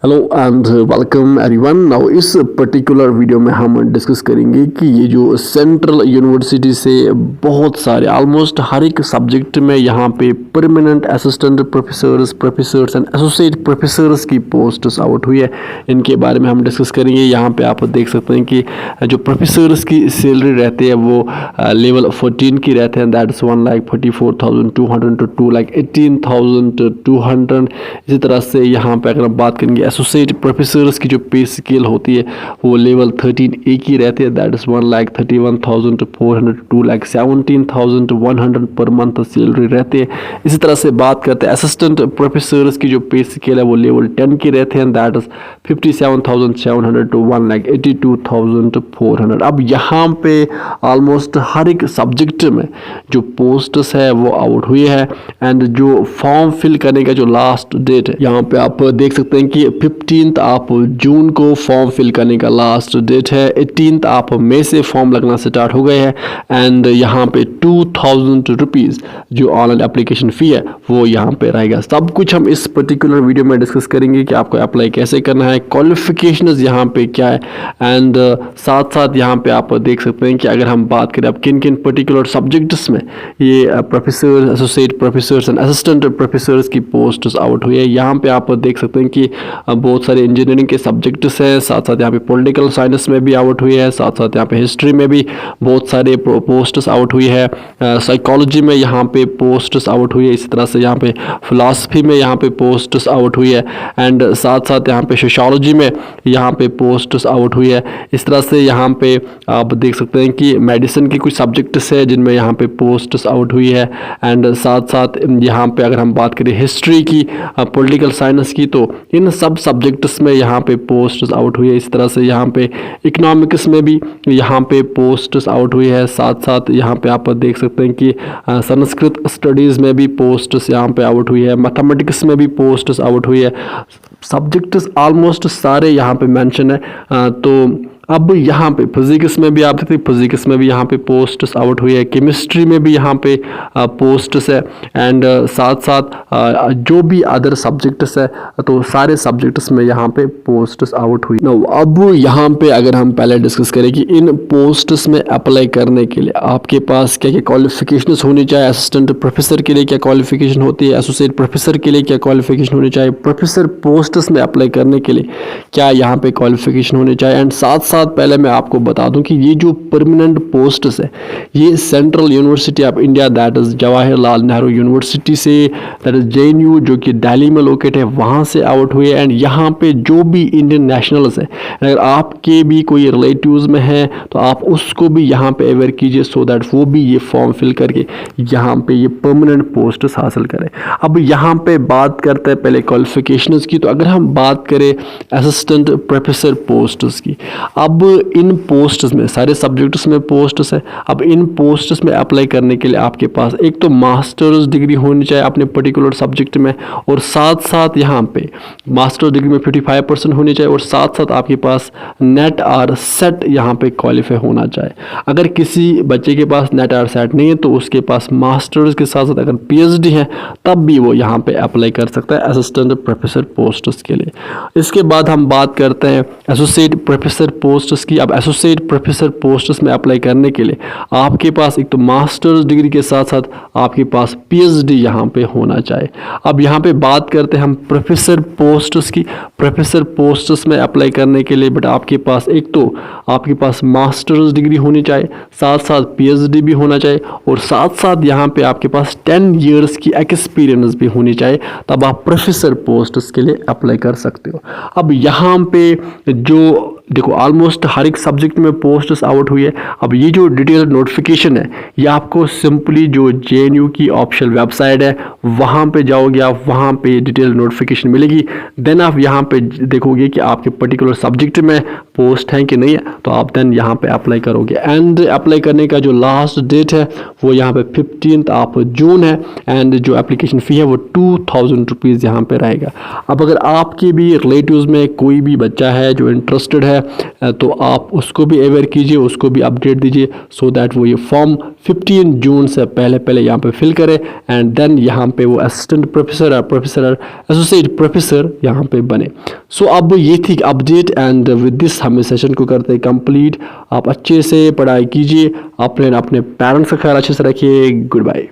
Hello and welcome everyone. Now इस particular video में हम डिस्कस करेंगे कि ये जो सेंट्रल यूनिवर्सिटी से बहुत सारे ऑलमोस्ट हर एक सब्जेक्ट में यहाँ पे permanent assistant professors and associate professors की पोस्ट्स आउट हुई है, इनके बारे में हम डिस्कस करेंगे। यहाँ पे आप देख सकते हैं कि जो प्रोफेसर्स की सैलरी रहती है वो लेवल 14 की रहते हैं, दैट इज़ 1,44,200 टू 2,18,200। इसी तरह से यहाँ पे अगर हम बात करेंगे एसोसिएट प्रोफेसर्स की जो पे स्केल होती है वो लेवल 13A की रहती है, that is 1,31,400 to 2,17,100 per month salary रहती है। इसी तरह से बात करते हैं असिस्टेंट प्रोफेसर्स की जो पे स्केल है वो लेवल 10 की रहते हैं, दैट इज़ 57,700 टू 1,82,400। अब यहाँ पे ऑलमोस्ट हर एक सब्जेक्ट में जो पोस्ट्स है वो आउट हुई है एंड जो फॉर्म फिल करने का जो लास्ट डेट है यहाँ पे आप देख सकते हैं कि 15 आप जून को फॉर्म फिल करने का लास्ट डेट है। 18 आप मई से फॉर्म लगना स्टार्ट हो गए हैं एंड यहाँ पे 2,000 रुपीज़ जो ऑनलाइन एप्लीकेशन फ़ी है वो यहाँ पे रहेगा। सब कुछ हम इस पर्टिकुलर वीडियो में डिस्कस करेंगे कि आपको अप्लाई कैसे करना है, क्वालिफिकेशंस यहाँ पे क्या है एंड साथ साथ यहाँ पे आप देख सकते हैं कि अगर हम बात करें अब किन किन पर्टिकुलर सब्जेक्ट्स में ये professor, associate professors and assistant professors की पोस्ट्स आउट हुई है। यहाँ पे आप देख सकते हैं कि बहुत सारे इंजीनियरिंग के सब्जेक्ट्स हैं, साथ साथ यहाँ पे पॉलिटिकल साइंस में भी आउट हुई है, साथ साथ यहाँ पे हिस्ट्री में भी बहुत सारे पोस्ट्स आउट हुई है, साइकोलॉजी में यहाँ पे पोस्ट्स आउट हुई है, इसी तरह से यहाँ पे फिलासफी में यहाँ पे पोस्ट्स आउट हुई है एंड साथ साथ यहाँ पे सोशियोलॉजी में यहाँ पे पोस्ट्स आउट हुई है। इस तरह से यहाँ पे आप देख सकते हैं कि मेडिसिन के कुछ सब्जेक्ट्स है जिनमें यहाँ पे पोस्ट्स आउट हुई है एंड साथ साथ यहाँ पे अगर हम बात करें हिस्ट्री की, पॉलिटिकल साइंस की, तो इन सब सब्जेक्ट्स में यहाँ पे पोस्ट्स आउट हुई है। इस तरह से यहाँ पे इकोनॉमिक्स में भी यहाँ पे पोस्ट्स आउट हुई है, साथ साथ यहाँ पे आप देख सकते हैं कि संस्कृत स्टडीज़ में भी पोस्ट्स यहाँ पे आउट हुई है, मैथमेटिक्स में भी पोस्ट्स आउट हुई है। सब्जेक्ट्स ऑलमोस्ट सारे यहाँ पे मेंशन है। तो अब यहाँ पे फिजिक्स में भी आप देखते हैं, फिजिक्स में भी यहाँ पे पोस्ट्स आउट हुई है, केमिस्ट्री में भी यहाँ पे पोस्ट्स है एंड साथ साथ जो भी अदर सब्जेक्ट्स है तो सारे सब्जेक्ट्स में यहाँ पे पोस्ट्स आउट हुई। नो अब यहाँ पे अगर हम पहले डिस्कस करें कि इन पोस्ट्स में अप्लाई करने के लिए आपके पास क्या क्या क्वालिफिकेशंस होनी चाहिए, असिस्टेंट प्रोफेसर के लिए क्या क्वालिफिकेशन होती है, एसोसिएट प्रोफेसर के लिए क्या क्वालिफिकेशन होनी चाहिए, प्रोफेसर पोस्ट्स में अप्लाई करने के लिए क्या यहाँ पे क्वालिफिकेशन होनी चाहिए एंड साथ साथ पहले मैं आपको बता दूं कि ये जो परमानेंट पोस्ट्स है ये central university of India that is Jawaharlal Nehru university से, दैट इज़ JNU जो कि दिल्ली में लोकेट है, वहाँ से आउट हुई है एंड यहाँ पे जो भी इंडियन नेशनल्स है अगर आपके भी कोई रिलेटिव्स में है तो आप उसको भी यहाँ पे अवेयर कीजिए सो दैट वो भी ये फॉर्म फिल करके यहाँ पे ये परमानेंट पोस्ट्स हासिल करें। अब यहाँ पे बात करते हैं पहले क्वालिफिकेशंस की। तो अगर हम बात करें असिस्टेंट प्रोफेसर पोस्ट्स की, अब इन पोस्ट्स में सारे सब्जेक्ट्स में पोस्ट्स है। अब इन पोस्ट्स में अप्लाई करने के लिए आपके पास एक तो मास्टर्स डिग्री होनी चाहिए अपने पर्टिकुलर सब्जेक्ट में और साथ साथ यहाँ पे मास्टर्स डिग्री में 55% होनी चाहिए और साथ साथ आपके पास नेट और सेट यहाँ पे क्वालिफाई होना चाहिए। अगर किसी बच्चे के पास नेट और सेट नहीं है तो उसके पास मास्टर्स के साथ साथ अगर PhD है तब भी वो यहाँ पे अप्लाई कर सकता है असिस्टेंट प्रोफेसर पोस्ट्स के लिए। इसके बाद हम बात करते हैं एसोसिएट प्रोफेसर पोस्ट्स की। अब एसोसिएट प्रोफेसर पोस्ट्स में अप्लाई करने के लिए आपके पास एक तो मास्टर्स डिग्री के साथ साथ आपके पास PhD यहाँ पे होना चाहिए। अब यहाँ पे बात करते हैं हम प्रोफेसर पोस्ट्स की। प्रोफेसर पोस्ट्स में अप्लाई करने के लिए बट आपके पास एक तो आपके पास मास्टर्स डिग्री होनी चाहिए, साथ साथ PhD भी होना चाहिए और साथ साथ यहाँ पे आपके पास 10 ईयर्स की एक्सपीरियंस भी होनी चाहिए, तब आप प्रोफेसर पोस्ट्स के लिए अप्लाई कर सकते हो। अब यहाँ पे जो देखो ऑलमोस्ट हर एक सब्जेक्ट में पोस्ट्स आउट हुई है। अब ये जो डिटेल नोटिफिकेशन है ये आपको सिंपली जो JNU की ऑफिशियल वेबसाइट है वहाँ पे जाओगे आप, वहाँ पे डिटेल नोटिफिकेशन मिलेगी। देन आप यहाँ पे देखोगे कि आपके पर्टिकुलर सब्जेक्ट में पोस्ट है कि नहीं है तो आप देन यहाँ पे अप्लाई करोगे एंड अप्लाई करने का जो लास्ट डेट है वो यहाँ पे 15 आप जून है एंड जो एप्लीकेशन फ़ी है वो 2,000 रुपीज़ यहाँ पे रहेगा। अब अगर आपके भी रिलेटिव्स में कोई भी बच्चा है जो इंटरेस्टेड है तो आप उसको भी अवेयर कीजिए, उसको भी अपडेट दीजिए, सो दैट वो ये फॉर्म 15 जून से पहले यहाँ पे फिल करे एंड देन यहाँ पे वो असिस्टेंट प्रोफेसर और प्रोफेसर एसोसिएट प्रोफेसर यहाँ पे बने। सो अब ये थी अपडेट एंड विद दिस हम इस सेशन को करते हैं कंप्लीट। आप अच्छे से पढ़ाई कीजिए, अपने पेरेंट्स का ख्याल अच्छे से रखिए। Good bye.